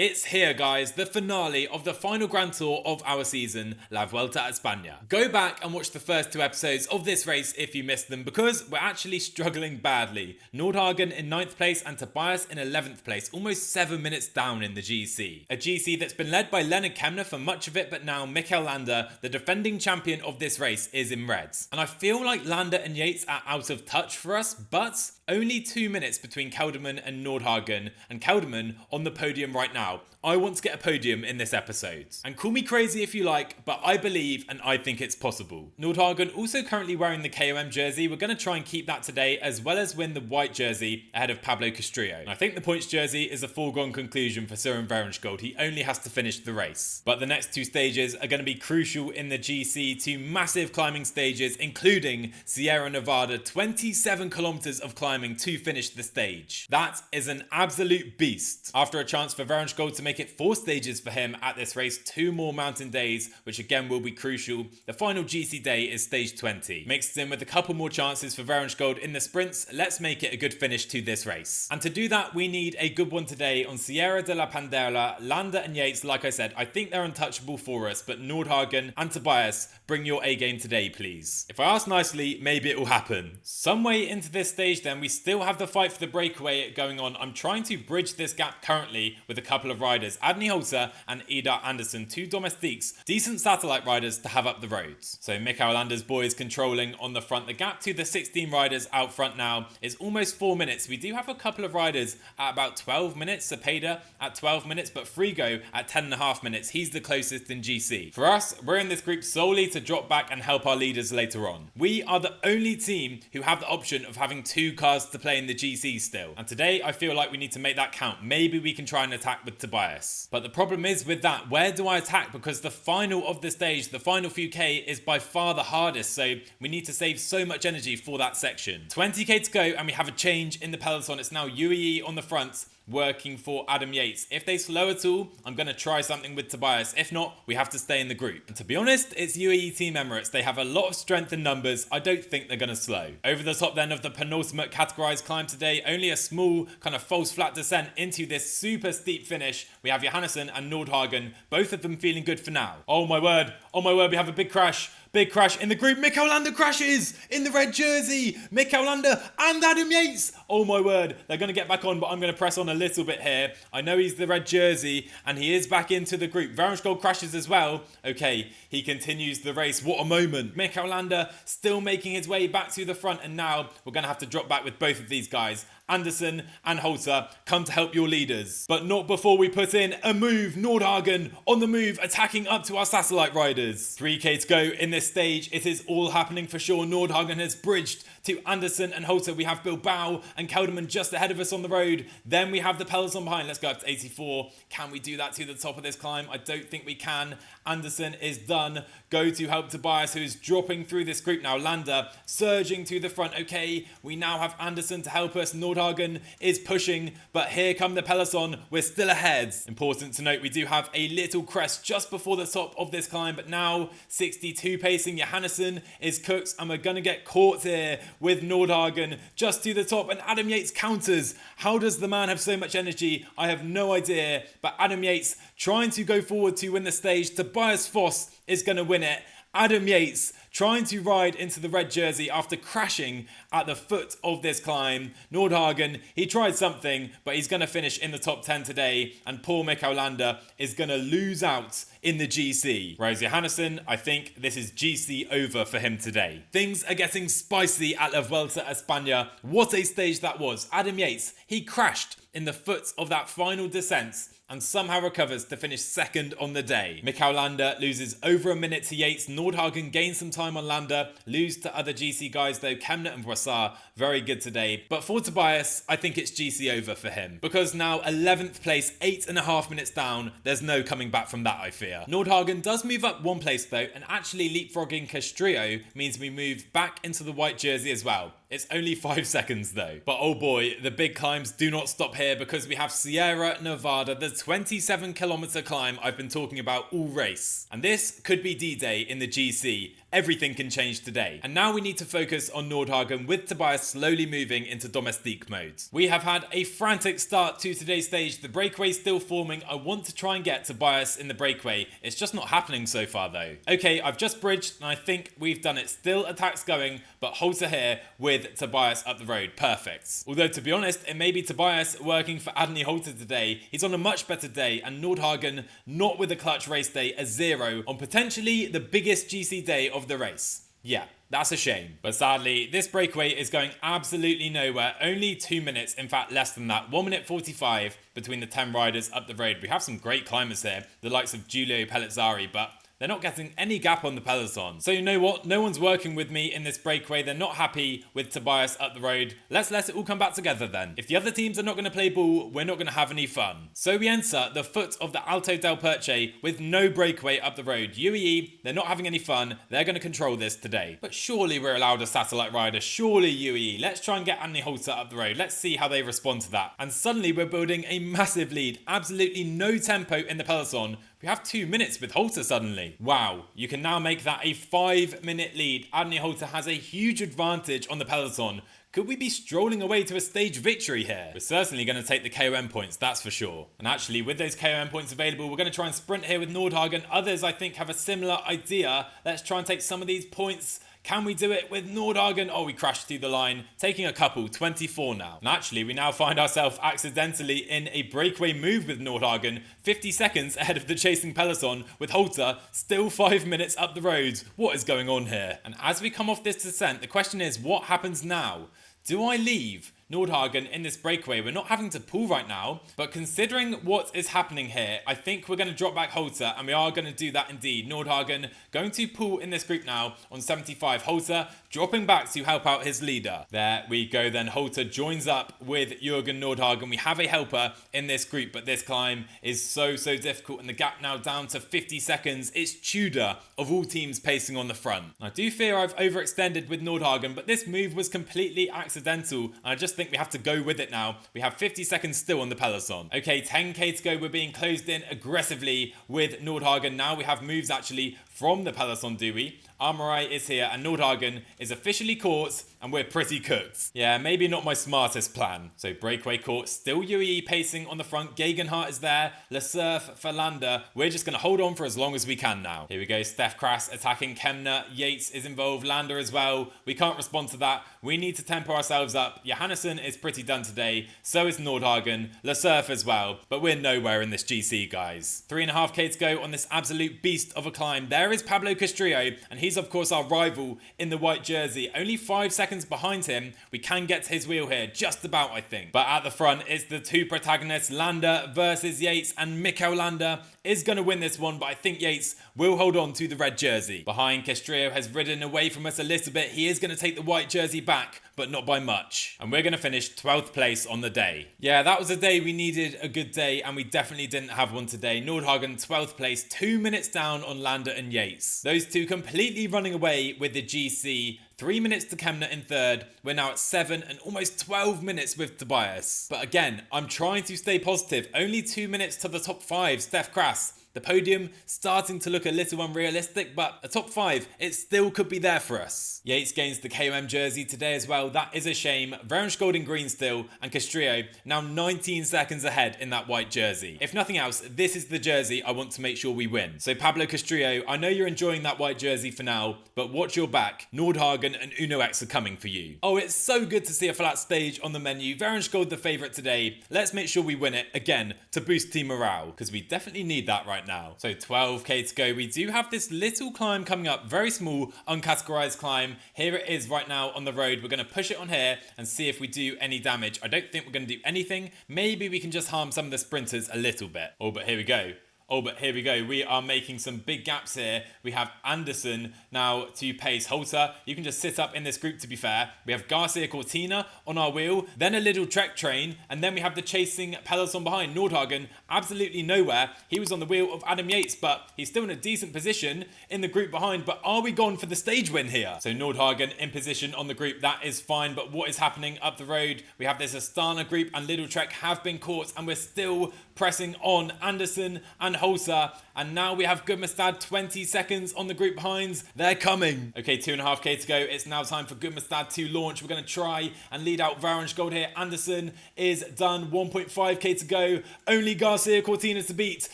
It's here, guys, the finale of the final Grand Tour of our season, La Vuelta a Espana. Go back and watch the first 2 episodes of this race if you missed them, because we're actually struggling badly. Nordhagen in 9th place and Tobias in 11th place, almost 7 minutes down in the GC. A GC that's been led by Lennart Kemna for much of it, but now Mikel Landa, the defending champion of this race, is in reds. And I feel like Landa and Yates are out of touch for us, but only 2 minutes between Kelderman and Nordhagen, and Kelderman on the podium right now. I want to get a podium in this episode. And call me crazy if you like, but I believe and I think it's possible. Nordhagen also currently wearing the KOM jersey. We're going to try and keep that today, as well as win the white jersey ahead of Pablo Castrillo. And I think the points jersey is a foregone conclusion for Søren Verenskjold. He only has to finish the race. But the next 2 stages are going to be crucial in the GC, 2 massive climbing stages, including Sierra Nevada, 27 kilometers of climbing to finish the stage. That is an absolute beast. After a chance for Verenskjold to make it 4 stages for him at this race, 2 more mountain days, which again will be crucial. The final GC day is stage 20. Mixed in with a couple more chances for Verenskjold in the sprints, let's make it a good finish to this race. And to do that, we need a good one today on Sierra de la Pandela. Landa and Yates, like I said, I think they're untouchable for us, but Nordhagen and Tobias, bring your A game today, please. If I ask nicely, maybe it will happen. Some way into this stage then, we still have the fight for the breakaway going on. I'm trying to bridge this gap currently with a couple of riders, Adney Holter and Ida Anderson, 2 domestiques, decent satellite riders to have up the roads. So Mikel Landa's boys controlling on the front. The gap to the 16 riders out front now is almost 4 minutes. We do have a couple of riders at about 12 minutes, Cepeda at 12 minutes, but Frigo at 10.5 minutes. He's the closest in GC. For us, we're in this group solely to drop back and help our leaders later on. We are the only team who have the option of having 2 cars to play in the GC still. And today I feel like we need to make that count. Maybe we can try and attack with Tobias. But the problem is with that, where do I attack? Because the final of the stage, the final few K, is by far the hardest, so we need to save so much energy for that section. 20k to go and we have a change in the peloton. It's now UAE on the front, working for Adam Yates. If they slow at all, I'm going to try something with Tobias. If not, we have to stay in the group. And to be honest, it's UAE Team Emirates. They have a lot of strength in numbers. I don't think they're going to slow. Over the top then of the penultimate categorized climb today, only a small kind of false flat descent into this super steep finish. We have Johannessen and Nordhagen, both of them feeling good for now. Oh my word, we have a big crash. Big crash in the group. Mikel Landa crashes in the red jersey. Mikel Landa and Adam Yates. Oh my word. They're going to get back on, but I'm going to press on a little bit here. I know he's the red jersey and he is back into the group. Verenskjold crashes as well. Okay, he continues the race. What a moment. Mikel Landa still making his way back to the front, and now we're going to have to drop back with both of these guys. Anderson and Holter, come to help your leaders. But not before we put in a move. Nordhagen on the move, attacking up to our satellite riders. 3k to go in this stage. It is all happening for sure. Nordhagen has bridged to Anderson and Holter. We have Bilbao and Kelderman just ahead of us on the road. Then we have the peloton behind. Let's go up to 84. Can we do that to the top of this climb? I don't think we can. Anderson is done. Go to help Tobias, who is dropping through this group now. Landa surging to the front. Okay, we now have Anderson to help us. Nordhagen is pushing, but here come the peloton. We're still ahead. Important to note, we do have a little crest just before the top of this climb, but now 62 pacing. Johannessen is cooked, and we're going to get caught here with Nordhagen just to the top, and Adam Yates counters. How does the man have so much energy? I have no idea, but Adam Yates trying to go forward to win the stage. Tobias Foss is going to win it. Adam Yates trying to ride into the red jersey after crashing at the foot of this climb. Nordhagen, he tried something, but he's going to finish in the top 10 today, and poor Mikel Landa is going to lose out in the GC. Whereas Johannessen, I think this is GC over for him today. Things are getting spicy at La Vuelta a Espana. What a stage that was. Adam Yates, he crashed in the foot of that final descent and somehow recovers to finish second on the day. Mikel Landa loses over a minute to Yates. Nordhagen gains some time on Landa, lose to other GC guys though. Kemna and Boissard, very good today. But for Tobias, I think it's GC over for him, because now 11th place, 8.5 minutes down. There's no coming back from that, I fear. Nordhagen does move up 1 place though, and actually leapfrogging Castrillo means we move back into the white jersey as well. It's only 5 seconds though. But oh boy, the big climbs do not stop here because we have Sierra Nevada, the 27-kilometer climb I've been talking about all race. And this could be D-Day in the GC. Everything can change today. And now we need to focus on Nordhagen with Tobias slowly moving into domestique mode. We have had a frantic start to today's stage. The breakaway still forming. I want to try and get Tobias in the breakaway. It's just not happening so far though. Okay, I've just bridged and I think we've done it. Still attacks going, but Halter here with Tobias up the road. Perfect. Although to be honest, it may be Tobias working for Adney Halter today. He's on a much better day and Nordhagen not with a clutch race day, a 0 on potentially the biggest GC day of the race. Yeah, that's a shame. But sadly, this breakaway is going absolutely nowhere. Only 2 minutes, in fact less than that. 1 minute 45 between the 10 riders up the road. We have some great climbers here, the likes of Giulio Pellizzari, but they're not getting any gap on the peloton. So you know what? No one's working with me in this breakaway. They're not happy with Tobias up the road. Let's let it all come back together then. If the other teams are not going to play ball, we're not going to have any fun. So we enter the foot of the Alto del Perche with no breakaway up the road. UAE, they're not having any fun. They're going to control this today. But surely we're allowed a satellite rider. Surely UAE. Let's try and get Adney Halter up the road. Let's see how they respond to that. And suddenly we're building a massive lead. Absolutely no tempo in the peloton. We have 2 minutes with Halter suddenly. Wow, you can now make that a 5-minute lead. Adney Halter has a huge advantage on the peloton. Could we be strolling away to a stage victory here? We're certainly going to take the KOM points, that's for sure. And actually, with those KOM points available, we're going to try and sprint here with Nordhagen. Others, I think, have a similar idea. Let's try and take some of these points. Can we do it with Nordhagen? Oh, we crashed through the line, taking a couple, 24 now. And actually, we now find ourselves accidentally in a breakaway move with Nordhagen, 50 seconds ahead of the chasing peloton, with Halter still 5 minutes up the road. What is going on here? And as we come off this descent, the question is, what happens now? Do I leave Nordhagen in this breakaway? We're not having to pull right now, but considering what is happening here, I think we're going to drop back Halter, and we are going to do that indeed. Nordhagen going to pull in this group now on 75. Halter dropping back to help out his leader. There we go then. Halter joins up with Jorgen Nordhagen. We have a helper in this group, but this climb is so difficult, and the gap now down to 50 seconds. It's Tudor of all teams pacing on the front. I do fear I've overextended with Nordhagen, but this move was completely accidental, and I just think we have to go with it now. We have 50 seconds still on the peloton. Okay, 10k to go. We're being closed in aggressively with Nordhagen. Now we have moves actually from the peloton, do we? Armorai is here and Nordhagen is officially caught and we're pretty cooked. Yeah, maybe not my smartest plan. So breakaway caught, still UAE pacing on the front. Gegenhardt is there, Le Cerf for Landa. We're just going to hold on for as long as we can now. Here we go, Steph Kras attacking Kemna. Yates is involved, Landa as well. We can't respond to that. We need to tempo ourselves up. Johannessen is pretty done today. So is Nordhagen, Le Cerf as well. But we're nowhere in this GC, guys. 3.5k to go on this absolute beast of a climb. There is Pablo Castrillo, and he's of course our rival in the white jersey. Only 5 seconds behind him. We can get to his wheel here, just about, I think. But at the front is the two protagonists, Landa versus Yates, and Mikel Landa is going to win this one, but I think Yates will hold on to the red jersey. Behind, Castrillo has ridden away from us a little bit. He is going to take the white jersey back, but not by much. And we're going to finish 12th place on the day. Yeah, that was a day we needed a good day, and we definitely didn't have one today. Nordhagen, 12th place, 2 minutes down on Landa and Yates. Those two completely running away with the GC. 3 minutes to Kemna in third. We're now at 7 and almost 12 minutes with Tobias. But again, I'm trying to stay positive. Only 2 minutes to the top 5. Steph Kras. The podium starting to look a little unrealistic, but a top 5, it still could be there for us. Yates gains the KOM jersey today as well. That is a shame. Verenschkold in green still, and Castrillo now 19 seconds ahead in that white jersey. If nothing else, this is the jersey I want to make sure we win. So Pablo Castrillo, I know you're enjoying that white jersey for now, but watch your back. Nordhagen and Uno X are coming for you. Oh, it's so good to see a flat stage on the menu. Verenschkold the favourite today. Let's make sure we win it again to boost team morale, because we definitely need that right now. So 12k to go. We do have this little climb coming up, very small uncategorized climb. Here it is right now on the road. We're going to push it on here and see if we do any damage. I don't think we're going to do anything. Maybe we can just harm some of the sprinters a little bit. Oh, but here we go. Oh, but here we go. We are making some big gaps here. We have Anderson now to pace Halter. You can just sit up in this group, to be fair. We have Garcia Cortina on our wheel, then a little Trek train, and then we have the chasing peloton behind. Nordhagen, absolutely nowhere. He was on the wheel of Adam Yates, but he's still in a decent position in the group behind. But are we gone for the stage win here? So Nordhagen in position on the group, that is fine. But what is happening up the road? We have this Espana group and Little Trek have been caught, and we're still pressing on Anderson and Halter. And now we have Gudmestad 20 seconds on the group behinds. They're coming. Okay, 2.5k to go. It's now time for Gudmestad to launch. We're going to try and lead out Varensgold here. Anderson is done. 1.5k to go. Only Garcia Cortina to beat.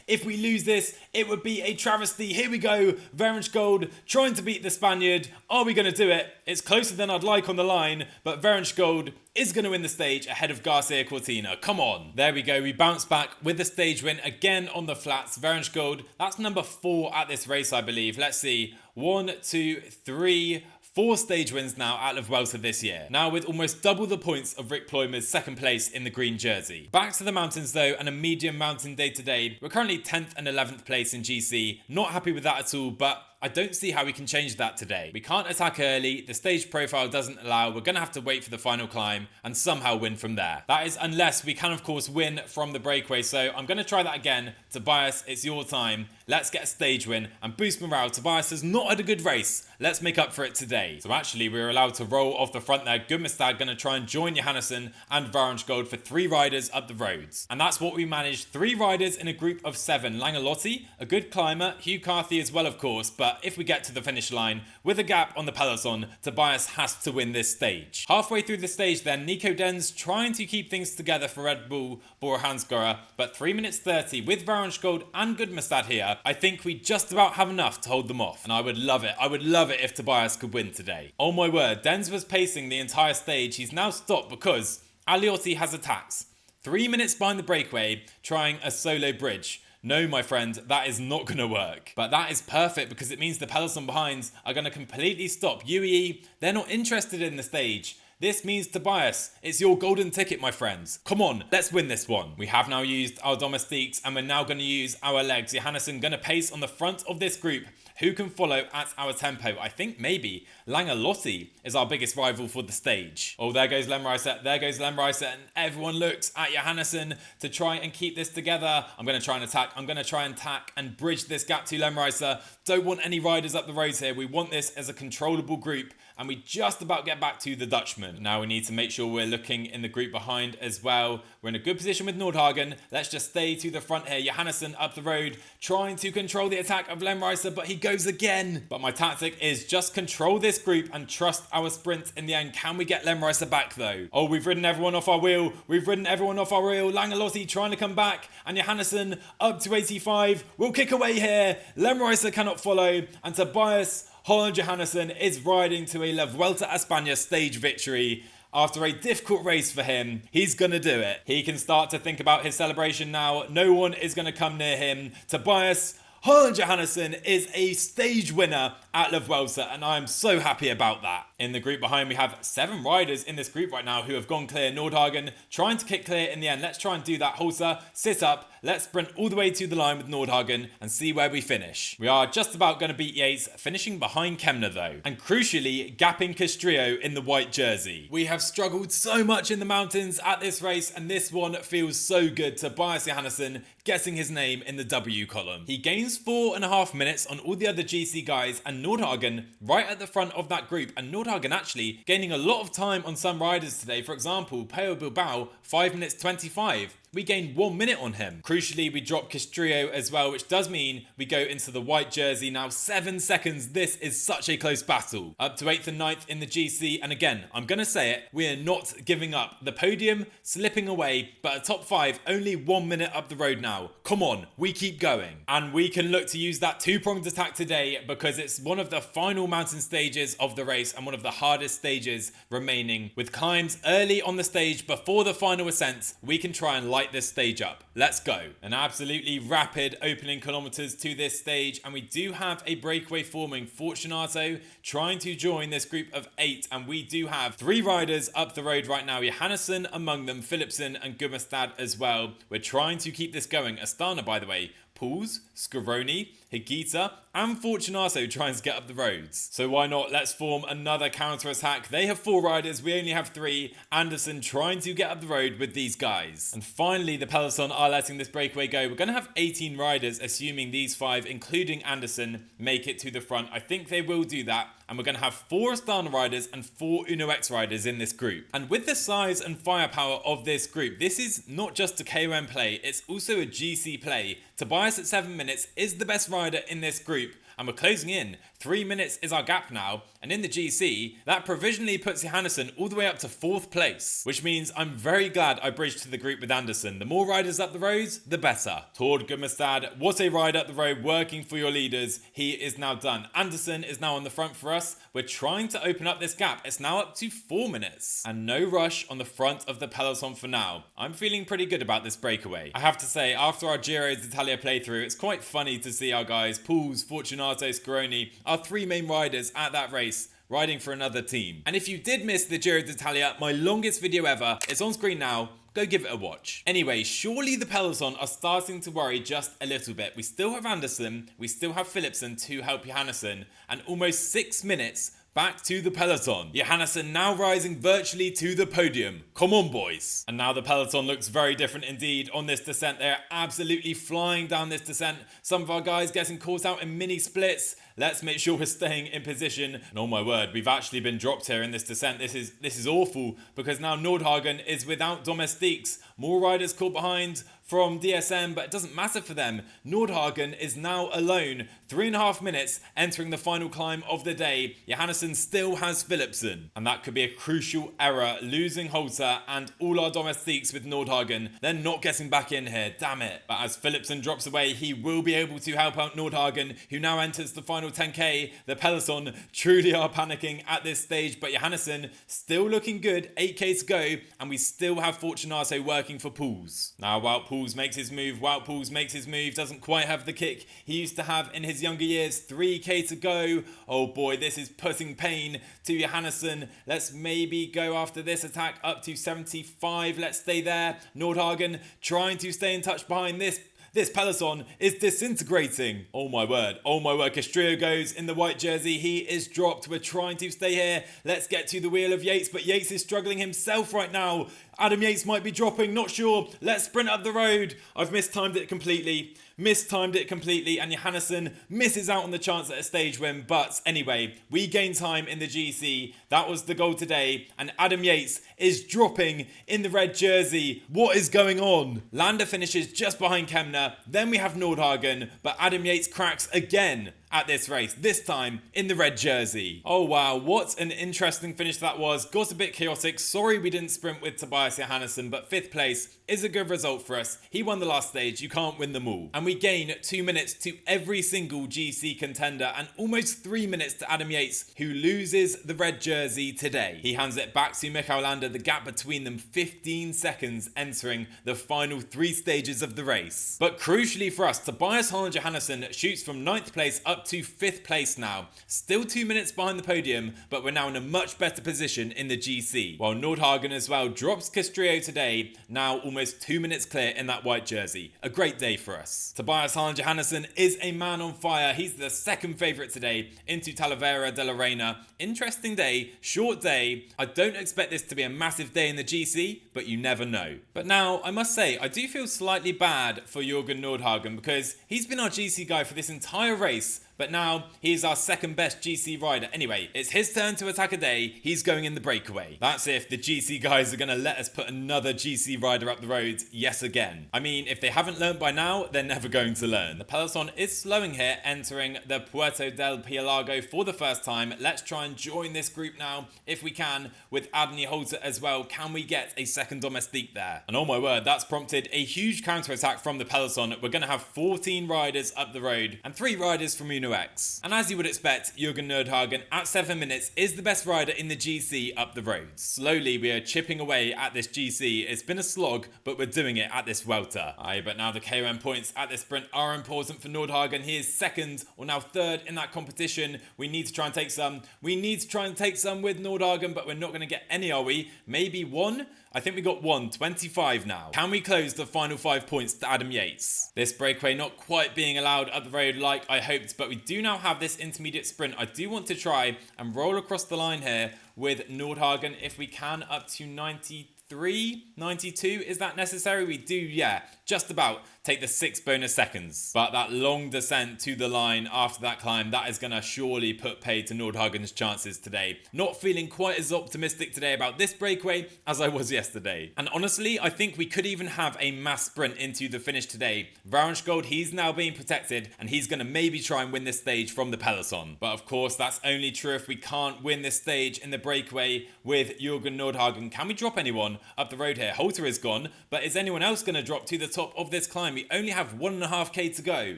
If we lose this, it would be a travesty. Here we go. Varensgold trying to beat the Spaniard. Are we going to do it? It's closer than I'd like on the line, but Varensgold is going to win the stage ahead of Garcia Cortina. Come on. There we go. We bounce back with the stage win again on the flats. Varensgold, that's number 4 at this race, I believe. Let's see. 1, 2, 3, 4 stage wins now out of Vuelta this year. Now with almost double the points of Rick Ploymer's second place in the green jersey. Back to the mountains though, and a medium mountain day today. We're currently 10th and 11th place in GC. Not happy with that at all, but I don't see how we can change that today. We can't attack early, the stage profile doesn't allow, we're going to have to wait for the final climb and somehow win from there. That is unless we can of course win from the breakaway, so I'm going to try that again. Tobias, it's your time. Let's get a stage win and boost morale. Tobias has not had a good race. Let's make up for it today. So actually we're allowed to roll off the front there. Gudmestad going to try and join Johannessen and Varensgold for 3 riders up the roads. And that's what we managed. 3 riders in a group of 7. Langalotti, a good climber, Hugh Carthy as well of course, but if we get to the finish line with a gap on the peloton, Tobias has to win this stage. Halfway through the stage then, Nico Denz trying to keep things together for Red Bull Bora Hansgrohe, but 3 minutes 30 with Varensgold and Gudmestad here, I think we just about have enough to hold them off. And I would love it. I would love it if Tobias could win today. Oh my word, Denz was pacing the entire stage. He's now stopped because Aliotti has attacks. 3 minutes behind the breakaway, trying a solo bridge. No, my friend, that is not going to work. But that is perfect because it means the peloton behinds are going to completely stop. UAE, they're not interested in the stage. This means Tobias, it's your golden ticket, my friends. Come on, let's win this one. We have now used our domestiques and we're now going to use our legs. Johannessen going to pace on the front of this group. Who can follow at our tempo? I think maybe Langalotti is our biggest rival for the stage. Oh, there goes Lemreiser. There goes Lemreiser. And everyone looks at Johannessen to try and keep this together. I'm going to try and attack. I'm going to try and attack and bridge this gap to Lemreiser. Don't want any riders up the roads here. We want this as a controllable group. And we just about get back to the Dutchman. Now we need to make sure we're looking in the group behind as well. We're in a good position with Nordhagen. Let's just stay to the front here. Johannessen up the road, trying to control the attack of Lemreiser, but he goes again. But my tactic is just control this group and trust our sprint in the end. Can we get Lemreiser back though? Oh, we've ridden everyone off our wheel. We've ridden everyone off our wheel. Langalotti trying to come back, and Johannessen up to 85. We'll kick away here. Lemreiser cannot follow, and Tobias Johannessen is riding to a La Vuelta a España stage victory. After a difficult race for him, he's going to do it. He can start to think about his celebration now. No one is going to come near him. Tobias Johannessen is a stage winner at La Vuelta, and I'm so happy about that. In the group behind, we have 7 riders in this group right now who have gone clear. Nordhagen trying to kick clear in the end. Let's try and do that. Halter, sit up. Let's sprint all the way to the line with Nordhagen and see where we finish. We are just about going to beat Yates, finishing behind Kemner though. And crucially, gapping Castrillo in the white jersey. We have struggled so much in the mountains at this race, and this one feels so good. Tobias Johannessen getting his name in the W column. He gains 4.5 minutes on all the other GC guys, and Nordhagen right at the front of that group. And Nordhagen actually gaining a lot of time on some riders today. For example, Peo Bilbao, 5 minutes 25. We gained 1 minute on him. Crucially, we dropped Castrillo as well, which does mean we go into the white jersey now. 7 seconds. This is such a close battle. Up to 8th and 9th in the GC. And again, I'm going to say it, we are not giving up. The podium slipping away, but a top 5 only 1 minute up the road now. Come on, we keep going. And we can look to use that 2-pronged attack today because it's one of the final mountain stages of the race and one of the hardest stages remaining. With climbs early on the stage before the final ascent, we can try and light this stage up. Let's go. An absolutely rapid opening kilometers to this stage, and we do have a breakaway forming. Fortunato trying to join this group of 8, and we do have 3 riders up the road right now. Johannessen among them, Philipsen and Gummerstad as well. We're trying to keep this going. Astana, by the way, Pools, Scaroni, Higuita, and Fortunato trying to get up the roads. So why not? Let's form another counter-attack. They have 4 riders, we only have 3. Anderson trying to get up the road with these guys. And finally, the peloton are letting this breakaway go. We're going to have 18 riders, assuming these 5, including Anderson, make it to the front. I think they will do that. And we're going to have 4 Astana riders and 4 Uno X riders in this group. And with the size and firepower of this group, this is not just a KOM play, it's also a GC play. Tobias at 7 minutes is the best rider in this group, and we're closing in. 3 minutes is our gap now, and in the GC, that provisionally puts Johannessen all the way up to 4th place, which means I'm very glad I bridged to the group with Anderson. The more riders up the roads, the better. Tord Gummerstad, what a ride up the road, working for your leaders. He is now done. Anderson is now on the front for us. We're trying to open up this gap. It's now up to 4 minutes, and no rush on the front of the peloton for now. I'm feeling pretty good about this breakaway. I have to say, after our Giro d'Italia playthrough, it's quite funny to see our guys, Pools, Fortunato, Scaroni, our 3 main riders at that race, riding for another team. And if you did miss the Giro d'Italia, my longest video ever, it's on screen now. Go give it a watch. Anyway, surely the peloton are starting to worry just a little bit. We still have Anderson, we still have Philipsen to help Johannessen, and almost 6 minutes back to the peloton. Johannessen now rising virtually to the podium. Come on, boys. And now the peloton looks very different indeed on this descent. They're absolutely flying down this descent. Some of our guys getting caught out in mini splits. Let's make sure we're staying in position. And oh my word, we've actually been dropped here in this descent. This is awful, because now Nordhagen is without domestiques. More riders caught behind from DSM, but it doesn't matter for them. Nordhagen is now alone. 3.5 minutes entering the final climb of the day. Johannessen still has Philipsen, and that could be a crucial error, losing Holter and all our domestiques with Nordhagen. They're not getting back in here, damn it. But as Philipsen drops away, he will be able to help out Nordhagen, who now enters the final 10k. The peloton truly are panicking at this stage, but Johannessen still looking good. 8k to go, and we still have Fortunato working for Pools. Now Wout Pools makes his move. Doesn't quite have the kick he used to have in his younger years. 3k to go. Oh boy, this is putting pain to Johannessen. Let's maybe go after this attack up to 75. Let's stay there. Nordhagen trying to stay in touch behind this. This peloton is disintegrating. Oh my word. Castrillo goes in the white jersey. He is dropped. We're trying to stay here. Let's get to the wheel of Yates, but Yates is struggling himself right now. Adam Yates might be dropping, not sure. Let's sprint up the road. I've mistimed it completely, and Johannessen misses out on the chance at a stage win. But anyway, we gain time in the GC. That was the goal today, and Adam Yates is dropping in the red jersey. What is going on? Landa finishes just behind Kemner. Then we have Nordhagen, but Adam Yates cracks again at this race, this time in the red jersey. Oh wow, what an interesting finish that was. Got a bit chaotic. Sorry we didn't sprint with Tobias Johannessen, but 5th place is a good result for us. He won the last stage, you can't win them all. And we gain 2 minutes to every single GC contender, and almost 3 minutes to Adam Yates, who loses the red jersey today. He hands it back to Mikel, the gap between them 15 seconds entering the final 3 stages of the race. But crucially for us, Tobias Johannessen shoots from 9th place up to 5th place now. Still 2 minutes behind the podium, but we're now in a much better position in the GC. While Nordhagen as well drops Castrillo today, now almost 2 minutes clear in that white jersey. A great day for us. Tobias Johannessen is a man on fire. He's the 2nd favourite today into Talavera de la Reina. Interesting day, short day. I don't expect this to be a massive day in the GC, but you never know. But now, I must say, I do feel slightly bad for Jorgen Nordhagen, because he's been our GC guy for this entire race, but now he's our 2nd best GC rider. Anyway, it's his turn to attack a day. He's going in the breakaway. That's if the GC guys are going to let us put another GC rider up the road yet again. I mean, if they haven't learned by now, they're never going to learn. The peloton is slowing here, entering the Puerto del Pielago for the first time. Let's try and join this group now, if we can, with Adney Holter as well. Can we get a 2nd domestique there? And oh my word, that's prompted a huge counter-attack from the peloton. We're going to have 14 riders up the road, and 3 riders from Uno Uno X. And as you would expect, Jorgen Nordhagen at 7 minutes is the best rider in the GC up the road. Slowly we are chipping away at this GC. It's been a slog, but we're doing it at this Vuelta. But now the KOM points at this sprint are important for Nordhagen. He is second or now third in that competition. We need to try and take some. We need to try and take some with Nordhagen, but we're not going to get any, are we? Maybe one? I think we got 25 now. Can we close the final 5 points to Adam Yates? This breakaway not quite being allowed up the road like I hoped, but we do now have this intermediate sprint. I do want to try and roll across the line here with Nordhagen if we can, up to 93, 92. Is that necessary? We do, yeah, just about take the 6 bonus seconds. But that long descent to the line after that climb, that is going to surely put paid to Nordhagen's chances today. Not feeling quite as optimistic today about this breakaway as I was yesterday. And honestly, I think we could even have a mass sprint into the finish today. Varensgold, he's now being protected and he's going to maybe try and win this stage from the peloton. But of course, that's only true if we can't win this stage in the breakaway with Jorgen Nordhagen. Can we drop anyone up the road here? Holter is gone, but is anyone else going to drop to the top of this climb? We only have 1.5k to go.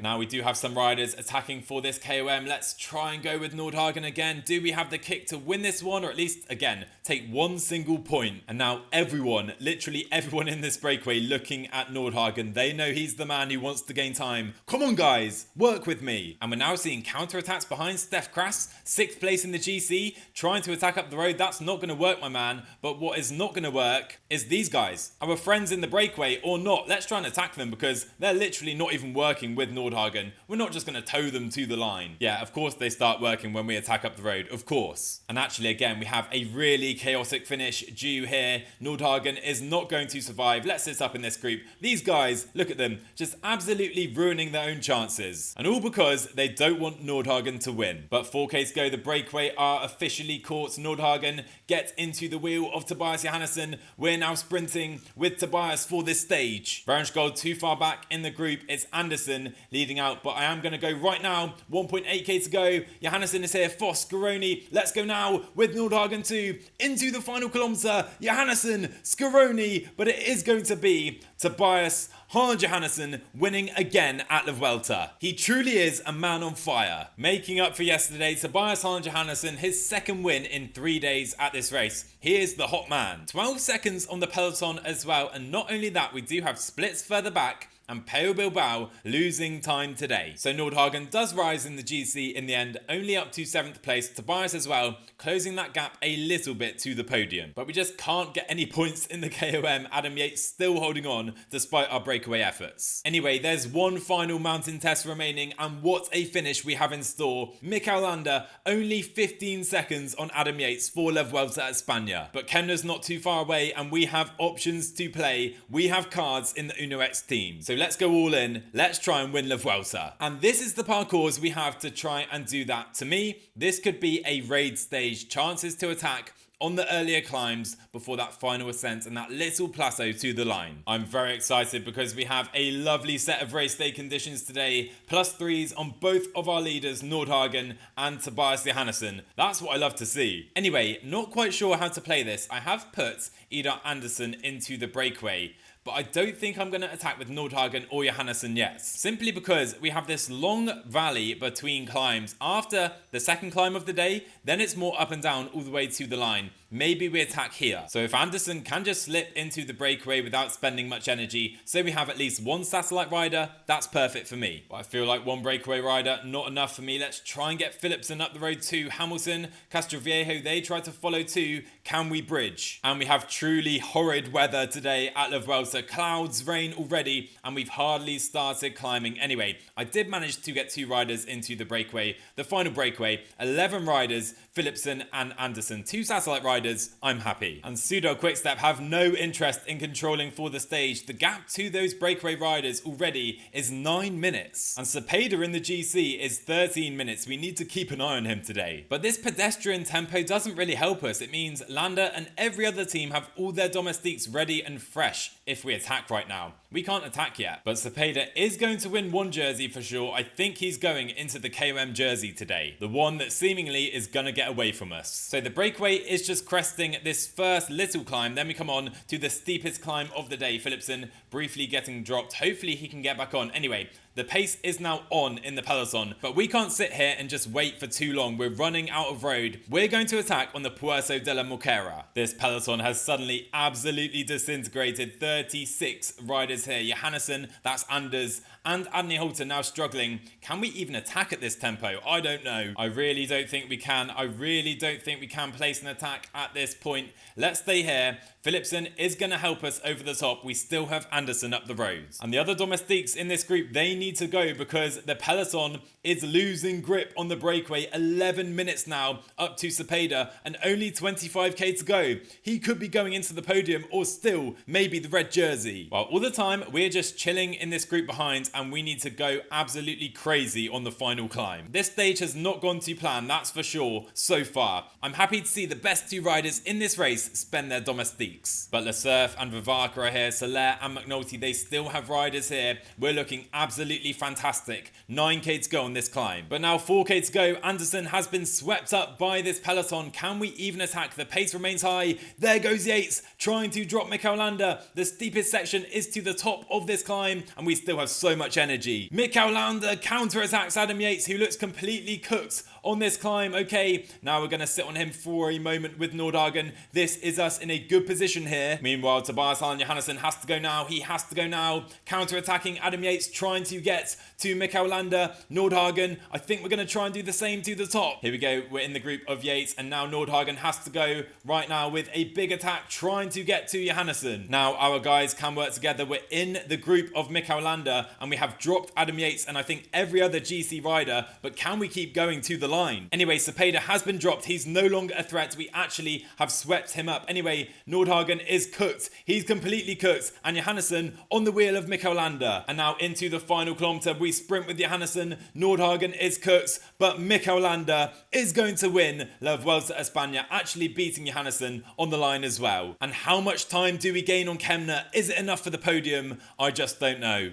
Now we do have some riders attacking for this KOM. Let's try and go with Nordhagen again. Do we have the kick to win this one, or at least, again, take one single point? And now everyone, literally everyone in this breakaway looking at Nordhagen. They know he's the man who wants to gain time. Come on guys, work with me. And we're now seeing counter-attacks behind Steph Kras, 6th place in the GC, trying to attack up the road. That's not going to work, my man. But what is not going to work is these guys. Our friends in the breakaway or not. Let's try and attack them because they're literally not even working with Nordhagen. We're not just going to tow them to the line. Yeah, of course they start working when we attack up the road, of course. And actually, again, we have a really chaotic finish due here. Nordhagen is not going to survive. Let's sit up in this group. These guys, look at them, just absolutely ruining their own chances. And all because they don't want Nordhagen to win. But 4k to go, the breakaway are officially caught. Nordhagen gets into the wheel of Tobias Johannessen. We're now sprinting with Tobias for this stage. Varensgold too far back in the group. It's Anderson leading out, but I am going to go right now. 1.8k to go. Johannessen is here. Foss, Scaroni. Let's go now with Nordhagen too. Into the final kilometre. Johannessen, Scaroni, but it is going to be Tobias Johannessen winning again at the Vuelta. He truly is a man on fire. Making up for yesterday, Tobias Johannessen, his second win in 3 days at this race. He is the hot man. 12 seconds on the peloton as well, and not only that, we do have splits further back and Peo Bilbao losing time today. So Nordhagen does rise in the GC in the end, only up to 7th place. Tobias as well, closing that gap a little bit to the podium. But we just can't get any points in the KOM. Adam Yates still holding on despite our breakaway efforts. Anyway, there's one final mountain test remaining, and what a finish we have in store. Mikel Landa, only 15 seconds on Adam Yates for La Vuelta at Espana. But Kemna's not too far away, and we have options to play. We have cards in the Uno X team. So let's go all in. Let's try and win La Vuelta. And this is the parcours we have to try and do that. To me, this could be a raid stage. Chances to attack on the earlier climbs before that final ascent and that little plateau to the line. I'm very excited because we have a lovely set of race day conditions today. +3s on both of our leaders, Nordhagen and Tobias Johannessen. That's what I love to see. Anyway, not quite sure how to play this. I have put Ida Anderson into the breakaway, but I don't think I'm going to attack with Nordhagen or Johannessen yet. Simply because we have this long valley between climbs. After the second climb of the day, then it's more up and down all the way to the line. Maybe we attack here. So if Anderson can just slip into the breakaway without spending much energy, so we have at least one satellite rider, that's perfect for me. But I feel like one breakaway rider, not enough for me. Let's try and get Philipsen up the road too. Hamilton, Castroviejo, they try to follow too. Can we bridge? And we have truly horrid weather today at La Vuelta. Clouds, rain already, and we've hardly started climbing. Anyway, I did manage to get 2 riders into the breakaway. The final breakaway, 11 riders, Philipsen and Anderson. 2 satellite riders. I'm happy. And Pseudo Quickstep have no interest in controlling for the stage. The gap to those breakaway riders already is 9 minutes. And Cepeda in the GC is 13 minutes. We need to keep an eye on him today. But this pedestrian tempo doesn't really help us. It means Landa and every other team have all their domestiques ready and fresh if we attack right now. we can't attack yet. But Cepeda is going to win one jersey for sure. I think he's going into the KOM jersey today, the one that seemingly is going to get away from us. So the breakaway is just cresting this first little climb, then we come on to the steepest climb of the day. Philipsen briefly getting dropped. Hopefully he can get back on. Anyway, the pace is now on in the peloton, but we can't sit here and just wait for too long. We're running out of road. We're going to attack on the Puerto de la Moquera. This peloton has suddenly absolutely disintegrated. 36 riders here. Johannessen, that's Anders, and Adney Holter now struggling. Can we even attack at this tempo? I don't know. I really don't think we can. I really don't think we can place an attack at this point. Let's stay here. Philipsen is going to help us over the top. We still have Anderson up the roads. And the other domestiques in this group, they need to go because the peloton is losing grip on the breakaway. 11 minutes now up to Cepeda and only 25k to go. He could be going into the podium or still maybe the red jersey. While all the time we're just chilling in this group behind and we need to go absolutely crazy on the final climb. This stage has not gone to plan, that's for sure, so far. I'm happy to see the best two riders in this race spend their domestiques. But Le Cerf and Vivaka are here, Soler and McNulty, they still have riders here. We're looking absolutely fantastic. 9k to go on this climb. But now 4k to go. Anderson has been swept up by this peloton. Can we even attack? The pace remains high. There goes Yates trying to drop Mikel Landa. The steepest section is to the top of this climb and we still have so much energy. Mikel Landa counter-attacks Adam Yates, who looks completely cooked on this climb. Okay, now we're going to sit on him for a moment with Nordhagen. This is us in a good position here. Meanwhile, Tobias Johannessen has to go now. He has to go now. Counter-attacking Adam Yates, trying to get to Mikel Landa. Nordhagen, I think we're going to try and do the same to the top. Here we go. We're in the group of Yates and now Nordhagen has to go right now with a big attack trying to get to Johannessen. Now our guys can work together. We're in the group of Mikel Landa and we have dropped Adam Yates and I think every other GC rider, but can we keep going to the line? Anyway, Cepeda has been dropped. He's no longer a threat. We actually have swept him up. Anyway, Nordhagen is cooked. He's completely cooked. And Johannessen on the wheel of Mikel Landa. And now into the final kilometre. We sprint with Johannessen. Nordhagen is cooked, but Mikel Landa is going to win La Vuelta a Espana, actually beating Johannessen on the line as well. And how much time do we gain on Kemna? Is it enough for the podium? I just don't know.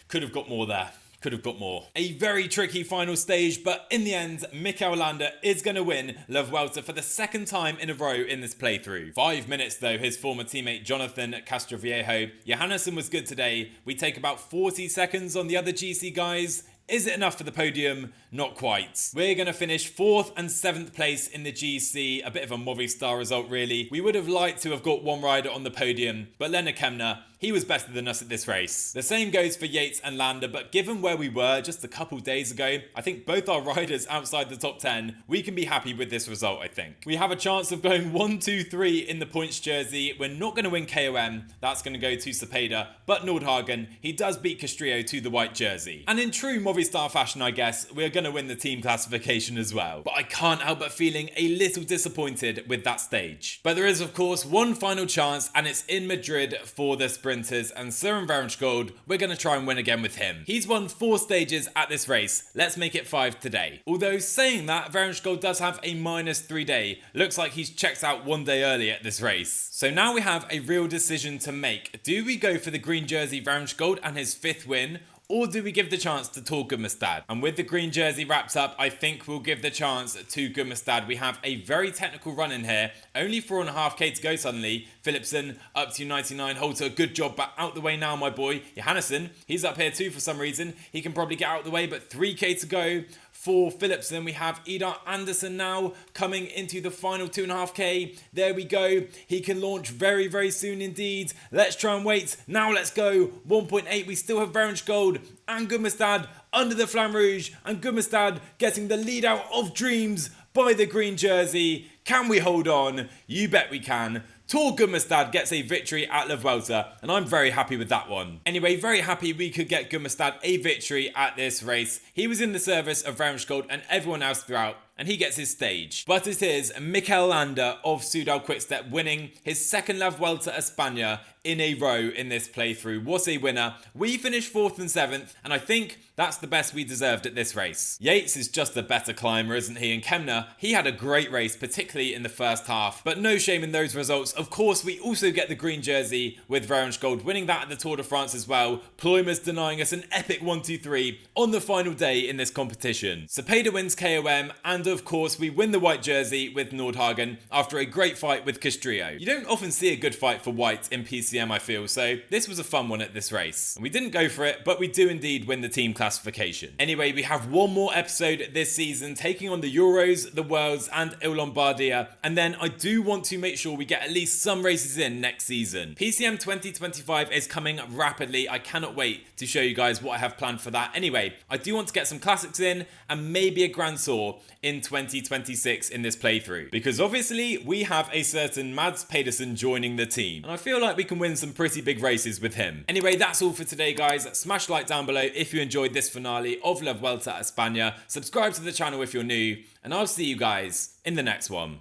Could have got more there. Could have got more. A very tricky final stage, but in the end, Mikel Landa is going to win La Vuelta for the second time in a row in this playthrough. 5 minutes though, his former teammate Jonathan Castroviejo. Johannessen was good today. We take about 40 seconds on the other GC guys. Is it enough for the podium? Not quite. We're going to finish 4th and 7th place in the GC. A bit of a Movistar result, really. We would have liked to have got one rider on the podium, but Lennart Kemna, he was better than us at this race. The same goes for Yates and Landa, but given where we were just a couple days ago, I think both our riders outside the top 10, we can be happy with this result, I think. We have a chance of going 1, 2, 3 in the points jersey. We're not going to win KOM. That's going to go to Cepeda, but Nordhagen, he does beat Castrillo to the white jersey. And in true Movistar fashion, I guess, we're going to win the team classification as well. But I can't help but feeling a little disappointed with that stage. But there is, of course, one final chance, and it's in Madrid for the sprinters, and Søren Varenskold, we're going to try and win again with him. He's won 4 stages at this race. Let's make it 5 today. Although saying that, Varenskold does have a -3 day. Looks like he's checked out 1 day early at this race. So now we have a real decision to make. Do we go for the green jersey Varenskold and his 5th win? Or do we give the chance to Tor Gummestad? And with the green jersey wrapped up, I think we'll give the chance to Gummestad. We have a very technical run in here. Only 4.5k to go suddenly. Philipsen up to 99. Holter, good job, but out the way now, my boy. Johannessen, he's up here too for some reason. He can probably get out the way, but 3k to go. For Philipsen, we have Idar Anderson now coming into the final 2.5k. There we go. He can launch very, very soon indeed. Let's try and wait. Now let's go. 1.8. We still have Varenskold and Gummestad under the Flamme Rouge. And Gummestad getting the lead out of dreams by the green jersey. Can we hold on? You bet we can. Tor Gummestad gets a victory at La Vuelta, and I'm very happy with that one. Anyway, very happy we could get Gummestad a victory at this race. He was in the service of Varenskold and everyone else throughout. and he gets his stage. But it is Mikel Landa of Soudal Quickstep winning his second La Vuelta a España in a row in this playthrough. What a winner. We finished 4th and 7th, and I think that's the best we deserved at this race. Yates is just a better climber, isn't he? And Kemna, he had a great race, particularly in the first half, but no shame in those results. Of course, we also get the green jersey with Gold winning that at the Tour de France as well. Ployma's denying us an epic 1-2-3 on the final day in this competition. Cepeda wins KOM, and of course, we win the white jersey with Nordhagen after a great fight with Castrillo. You don't often see a good fight for white in PCM, I feel, so this was a fun one at this race. And we didn't go for it, but we do indeed win the team classification. Anyway, we have one more episode this season, taking on the Euros, the Worlds, and Il Lombardia, and then I do want to make sure we get at least some races in next season. PCM 2025 is coming rapidly. I cannot wait to show you guys what I have planned for that. Anyway, I do want to get some classics in and maybe a Grand Tour in 2026 in this playthrough, because obviously we have a certain Mads Pedersen joining the team, and I feel like we can win some pretty big races with him. Anyway, that's all for today, guys. Smash like down below if you enjoyed this finale of La Vuelta a España. Subscribe to the channel if you're new, and I'll see you guys in the next one.